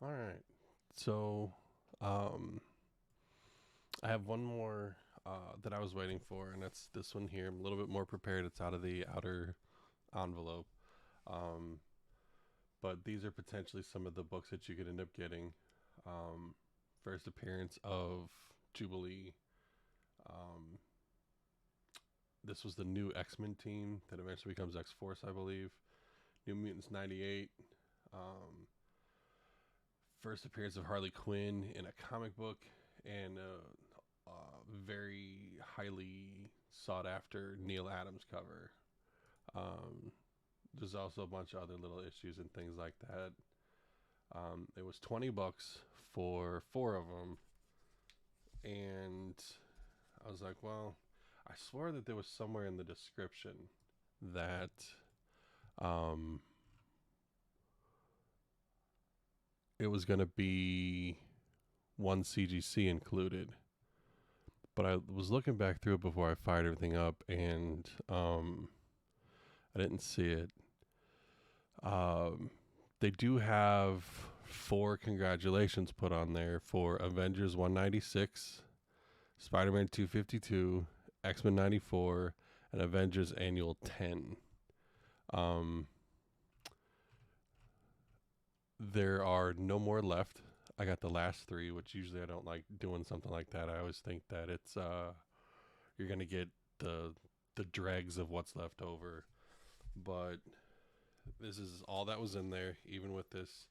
All right. So, um, I have one more that I was waiting for, and that's this one here. I'm a little bit more prepared. It's out of the outer envelope. Um, but these are potentially some of the books that you could end up getting. Um, First appearance of Jubilee. Um, this was the new X-Men team that eventually becomes X-Force, I believe. New Mutants 98. Um, First appearance of Harley Quinn in a comic book, and very highly sought after Neil Adams cover. Um, there's also a bunch of other little issues and things like that. It was $20 for four of them, and I was like, well, I swore that there was somewhere in the description that um, it was going to be one CGC included. But I was looking back through it before I fired everything up, and I didn't see it. Um, they do have four congratulations put on there for Avengers 196, Spider Man 252, X Men 94, and Avengers Annual 10. Um, there are no more left. I got the last three, which usually I don't like doing something like that. I always think that it's you're gonna get the dregs of what's left over. But this is all that was in there, even with this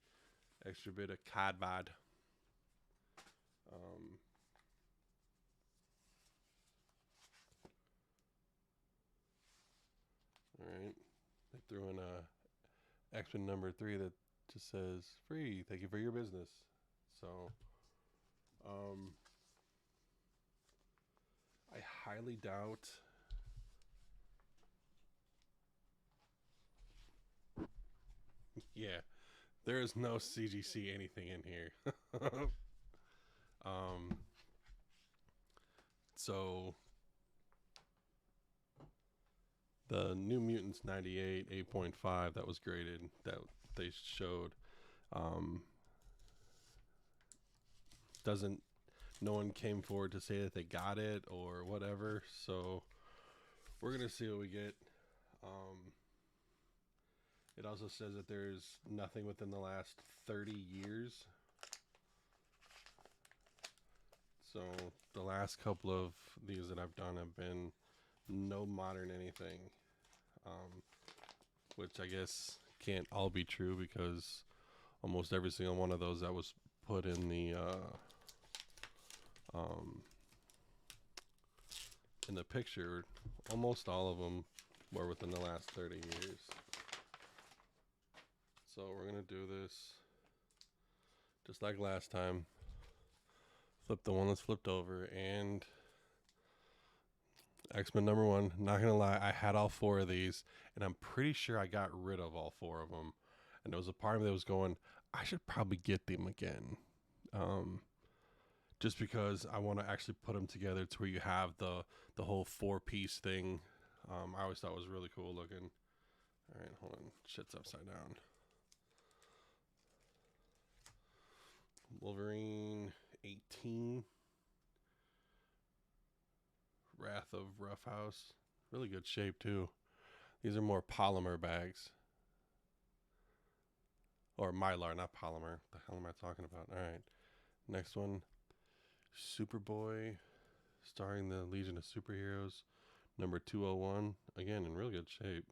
extra bit of cardboard. Um, all right, they threw in a X-Men number 3 that just says free. Thank you for your business. So, um, I highly doubt. Yeah, there is no CGC anything in here. um, so the New Mutants 98 8.5 that was graded that they showed um, doesn't no one came forward to say that they got it or whatever, so we're gonna see what we get. um, it also says that there's nothing within the last 30 years, so the last couple of these that I've done have been no modern anything, um, which I guess can't all be true because almost every single one of those that was put um, in the picture, almost all of them were within the last 30 years. So we're gonna do this just like last time. Flip the one that's flipped over, and X-Men number 1. Not gonna lie, I had all four of these, and I'm pretty sure I got rid of all four of them. And there was a part of me that was going, I should probably get them again. Um, just because I want to actually put them together to where you have the whole 4-piece thing. I always thought it was really cool looking. All right, hold on. Shit's upside down. Wolverine 18. Wrath of Roughhouse. Really good shape, too. These are more polymer bags. Or Mylar, not polymer. What the hell am I talking about? All right. Next one. Superboy, starring the Legion of Superheroes. Number 201. Again, in real good shape.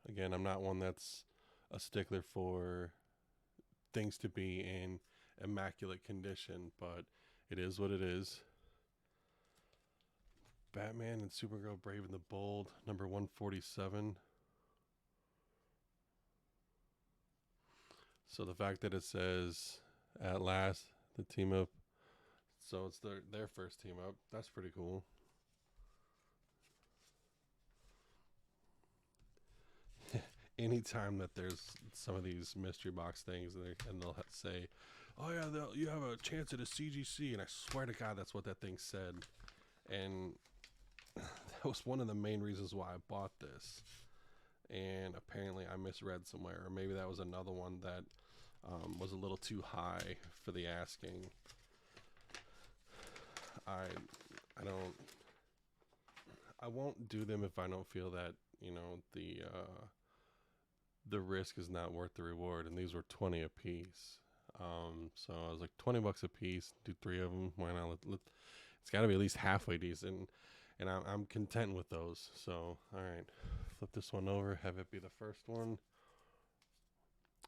Again, I'm not one that's a stickler for things to be in immaculate condition, but it is what it is. Batman and Supergirl Brave and the Bold, number 147. So the fact that it says at last the team up, so it's their first team up. That's pretty cool. Anytime that there's some of these mystery box things, and they'll say, "Oh yeah, you have a chance at a CGC," and I swear to God, that's what that thing said, and that was one of the main reasons why I bought this. and apparently I misread somewhere, or maybe that was another one that was a little too high for the asking. I I don't I won't do them if I don't feel that the risk is not worth the reward, and these were 20 a piece. So I was like, $20 a piece, do 3 of them. Why not? It's got to be at least halfway decent, and I'm content with those. So all right, flip this one over, have it be the first one.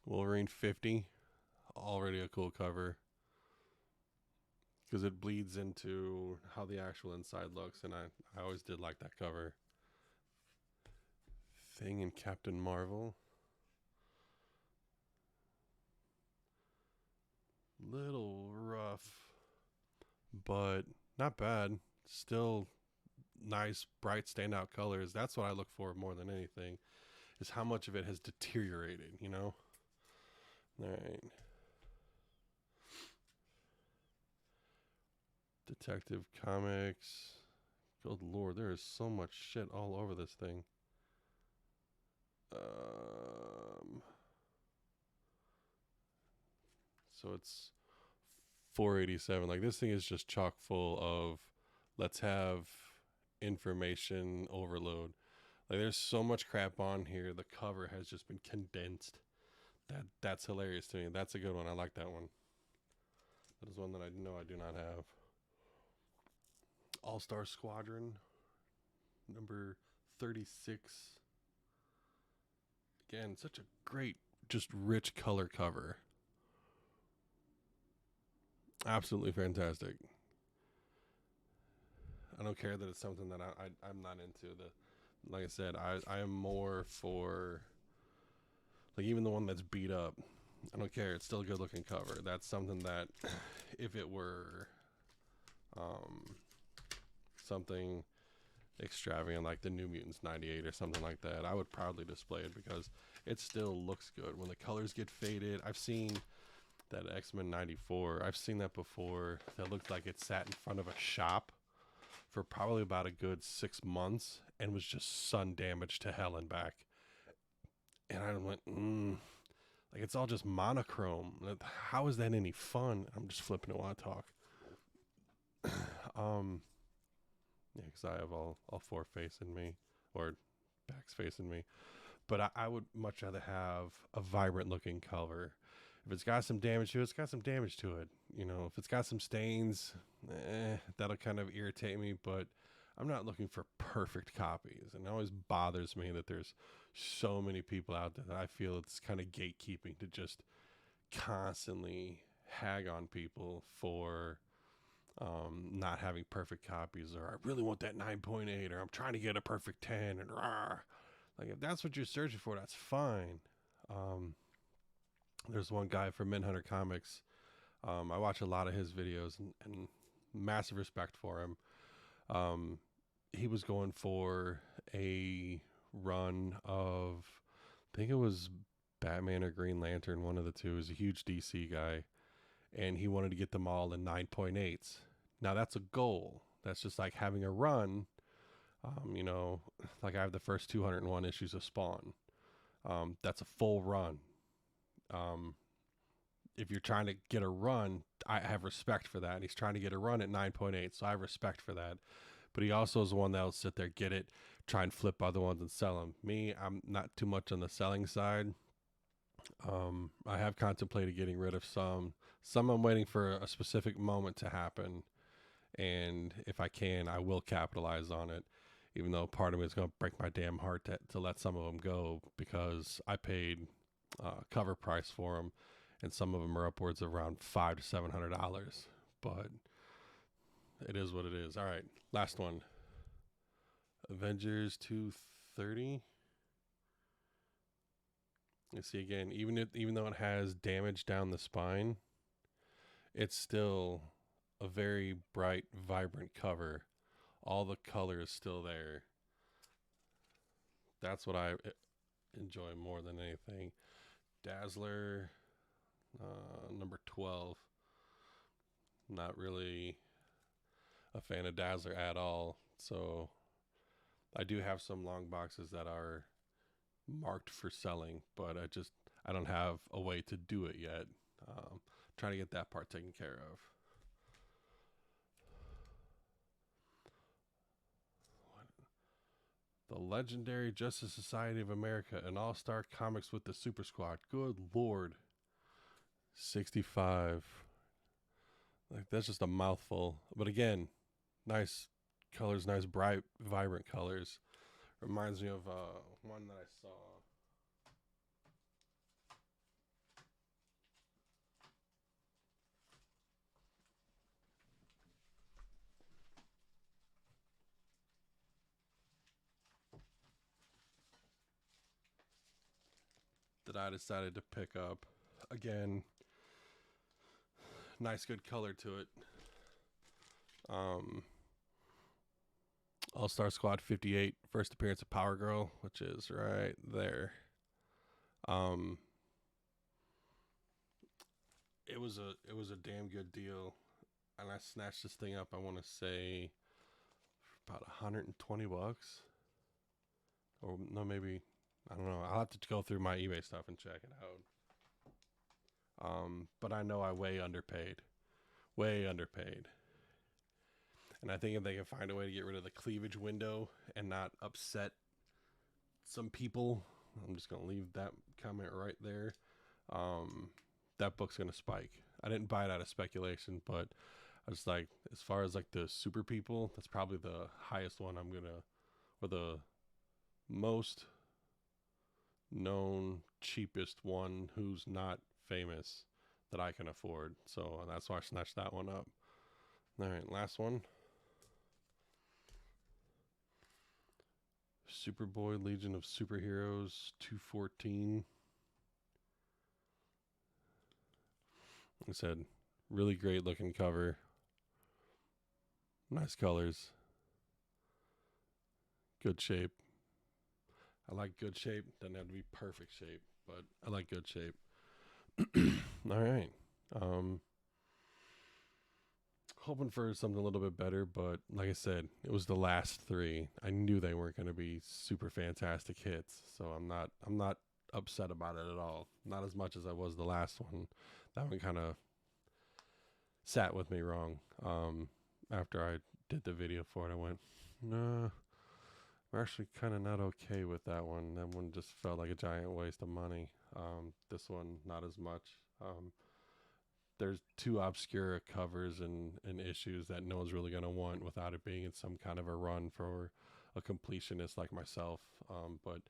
Wolverine 50, already a cool cover because it bleeds into how the actual inside looks, and I always did like that cover. Thing and Captain Marvel. Little rough, but not bad. Still nice, bright, standout colors. That's what I look for more than anything, is how much of it has deteriorated, you know? All right. Detective Comics. Good lord, there is so much shit all over this thing. So it's 487. Like, this thing is just chock full of let's have information overload. Like, there's so much crap on here. The cover has just been condensed. That's hilarious to me. That's a good one. I like that one. That is one that I know I do not have. All-Star Squadron, number 36. Again, such a great, just rich color cover. Absolutely fantastic. I don't care that it's something that I'm not into. Like I said, I am more for, like, even the one that's beat up. I don't care. It's still a good looking cover. That's something that if it were something extravagant like the New Mutants 98 or something like that, I would proudly display it because it still looks good. When the colors get faded, I've seen that X-Men 94. I've seen that before. That looked like it sat in front of a shop for probably about a good 6 months and was just sun damaged to hell and back. And I went, like, it's all just monochrome. How is that any fun? I'm just flipping it while I talk. Yeah, because I have all four facing me, or backs facing me. But I would much rather have a vibrant looking cover. If it's got some damage to it, it's got some damage to it. You know, if it's got some stains, that'll kind of irritate me. But I'm not looking for perfect copies. And it always bothers me that there's so many people out there that I feel it's kind of gatekeeping to just constantly hag on people for not having perfect copies, or I really want that 9.8, or I'm trying to get a perfect 10, and rah. Like, if that's what you're searching for, that's fine. There's one guy from Manhunter Comics. I watch a lot of his videos, and massive respect for him. He was going for a run of, I think it was Batman or Green Lantern, one of the two. Is a huge DC guy, and he wanted to get them all in 9.8s. Now that's a goal. That's just like having a run. You know, like I have the first 201 issues of Spawn. That's a full run. If you're trying to get a run, I have respect for that. And he's trying to get a run at 9.8, so I have respect for that. But he also is the one that'll sit there, get it, try and flip other ones and sell them. Me, I'm not too much on the selling side. I have contemplated getting rid of some. Some I'm waiting for a specific moment to happen. And if I can, I will capitalize on it. Even though part of me is going to break my damn heart to let some of them go, because I paid cover price for them, and some of them are upwards of around $500 to $700. But it is what it is. All right, last one. Avengers 230. You see, again, even though it has damage down the spine, it's still a very bright, vibrant cover. All the color is still there. That's what I enjoy more than anything. Dazzler, number 12. Not really a fan of Dazzler at all. So I do have some long boxes that are marked for selling, but I don't have a way to do it yet. Trying to get that part taken care of. The legendary Justice Society of America and All Star Comics with the Super Squad. Good lord. 65. Like, that's just a mouthful. But again, nice colors, nice, bright, vibrant colors. Reminds me of one that I saw. That I decided to pick up. Again, nice, good color to it. All Star Squad 58, first appearance of Power Girl, which is right there. It was a damn good deal, and I snatched this thing up. I want to say about $120, or no, maybe I don't know. I'll have to go through my eBay stuff and check it out. But I know I way underpaid, and I think if they can find a way to get rid of the cleavage window and not upset some people, I'm just gonna leave that comment right there. That book's gonna spike. I didn't buy it out of speculation, but I was like, as far as like the super people, that's probably the highest one I'm gonna, or the most known, cheapest one who's not famous that I can afford. So that's why I snatched that one up. All right, last one. Superboy Legion of Superheroes 214. Like I said, really great looking cover. Nice colors. Good shape. I like good shape. Doesn't have to be perfect shape, but I like good shape. All right. Hoping for something a little bit better, but like I said, it was the last three. I knew they weren't going to be super fantastic hits, so I'm not upset about it at all. Not as much as I was the last one. That one kind of sat with me wrong. After I did the video for it, I went, no, I'm actually kind of not okay with that one. That one just felt like a giant waste of money. This one, not as much. There's too obscure covers and issues that no one's really going to want without it being in some kind of a run for a completionist like myself. But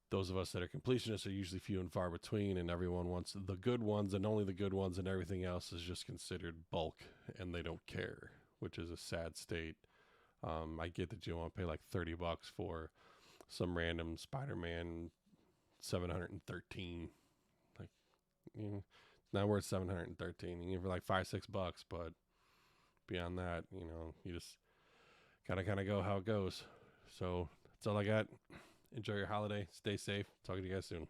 those of us that are completionists are usually few and far between, and everyone wants the good ones and only the good ones, and everything else is just considered bulk, and they don't care, which is a sad state. I get that you want to pay like $30 for some random Spider-Man 713. Like, you know, it's not worth 713. You get for like $5-6, but beyond that, you just gotta kind of go how it goes. So that's all I got. Enjoy your holiday. Stay safe. Talk to you guys soon.